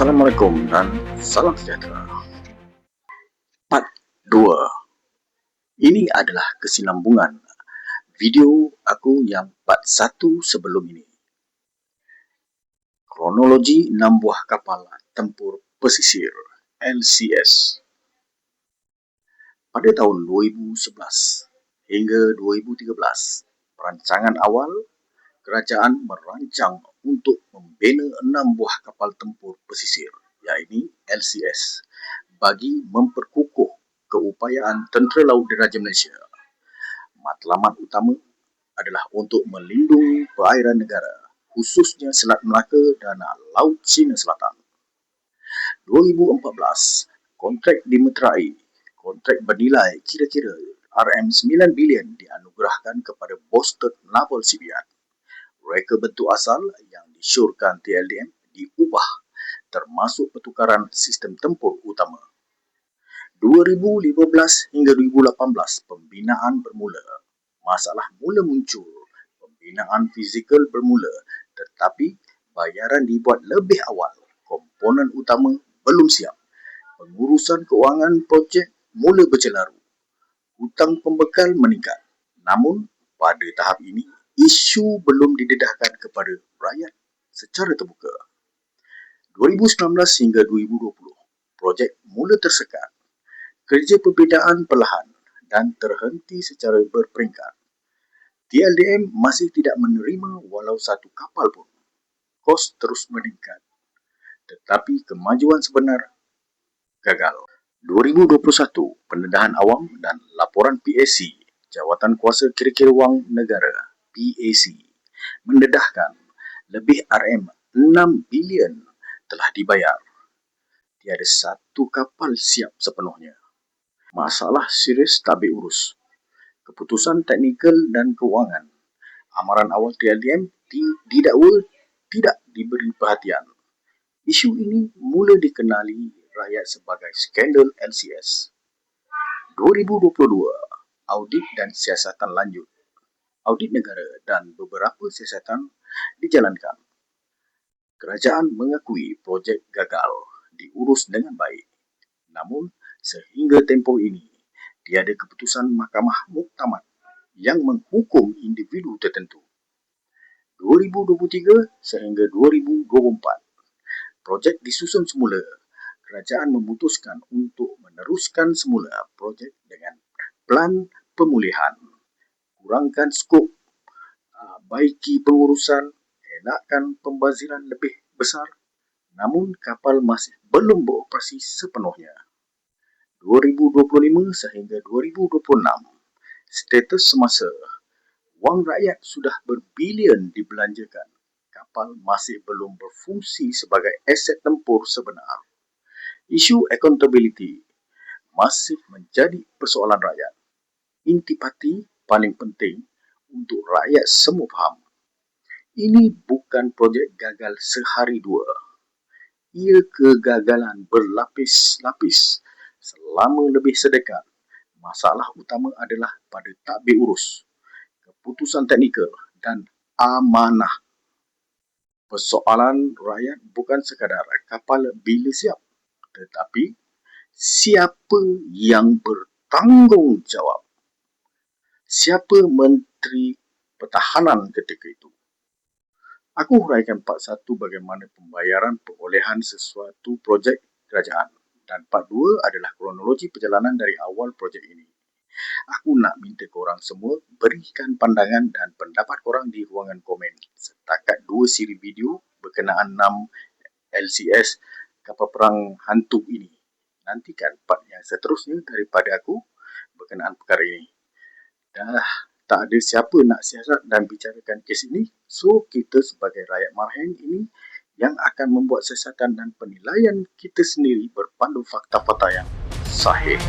Assalamualaikum dan salam sejahtera. Part 2. Ini adalah kesinambungan video aku yang part 1 sebelum ini. Kronologi 6 buah kapal tempur pesisir LCS. Pada tahun 2011 hingga 2013, perancangan awal kerajaan merancang untuk membina 6 buah kapal tempur pesisir, iaitu LCS, bagi memperkukuh keupayaan Tentera Laut Diraja Malaysia. Matlamat utama adalah untuk melindungi perairan negara, khususnya Selat Melaka dan Laut Cina Selatan. 2014, kontrak dimeterai. Kontrak bernilai kira-kira RM9 bilion dianugerahkan kepada Boston Naval Shipyard. Reka bentuk asal yang disyorkan TLDM diubah, termasuk pertukaran sistem tempur utama. 2015 hingga 2018, pembinaan bermula. Masalah mula muncul. Pembinaan fizikal bermula, tetapi bayaran dibuat lebih awal. Komponen utama belum siap. Pengurusan kewangan projek mula bercelaru. Hutang pembekal meningkat. Namun, pada tahap ini, isu belum didedahkan kepada rakyat secara terbuka. 2019 hingga 2020, projek mula tersekat. Kerja perbezaan perlahan dan terhenti secara berperingkat. TLDM masih tidak menerima walau satu kapal pun. Kos terus meningkat. Tetapi kemajuan sebenar gagal. 2021, pendedahan awam dan laporan PAC, Jawatan Kuasa Kira-kira Wang Negara, PAC, mendedahkan lebih RM6 bilion telah dibayar. Tiada satu kapal siap sepenuhnya. Masalah serius tak berurus. Keputusan teknikal dan kewangan. Amaran awal TLDM didakwa tidak diberi perhatian. Isu ini mula dikenali rakyat sebagai skandal LCS. 2022, audit dan siasatan lanjut. Audit negara dan beberapa siasatan dijalankan. Kerajaan mengakui projek gagal diurus dengan baik. Namun, sehingga tempoh ini, tiada keputusan Mahkamah Muktamad yang menghukum individu tertentu. 2023 sehingga 2024, projek disusun semula. Kerajaan memutuskan untuk meneruskan semula projek dengan plan pemulihan. Kurangkan skop, baiki pengurusan, elakkan pembaziran lebih besar. Namun kapal masih belum beroperasi sepenuhnya. 2025 sehingga 2026, status semasa wang rakyat sudah berbilion dibelanjakan. Kapal masih belum berfungsi sebagai aset tempur sebenar. Isu accountability masih menjadi persoalan rakyat. Intipati paling penting untuk rakyat semua faham. Ini bukan projek gagal sehari dua. Ia kegagalan berlapis-lapis selama lebih sedekat. Masalah utama adalah pada tadbir urus, keputusan teknikal dan amanah. Persoalan rakyat bukan sekadar kapal bila siap, tetapi siapa yang bertanggungjawab? Siapa Menteri Pertahanan ketika itu? Aku huraikan part 1 bagaimana pembayaran perolehan sesuatu projek kerajaan, dan part 2 adalah kronologi perjalanan dari awal projek ini. Aku nak minta korang semua berikan pandangan dan pendapat korang di ruangan komen. Setakat 2 siri video berkenaan 6 LCS kapal perang hantu ini. Nantikan part yang seterusnya daripada aku berkenaan perkara ini. Dah tak ada siapa nak siasat dan bicarakan kes ini, so kita sebagai rakyat marhaen ini yang akan membuat siasatan dan penilaian kita sendiri berpandu fakta-fakta yang sahih.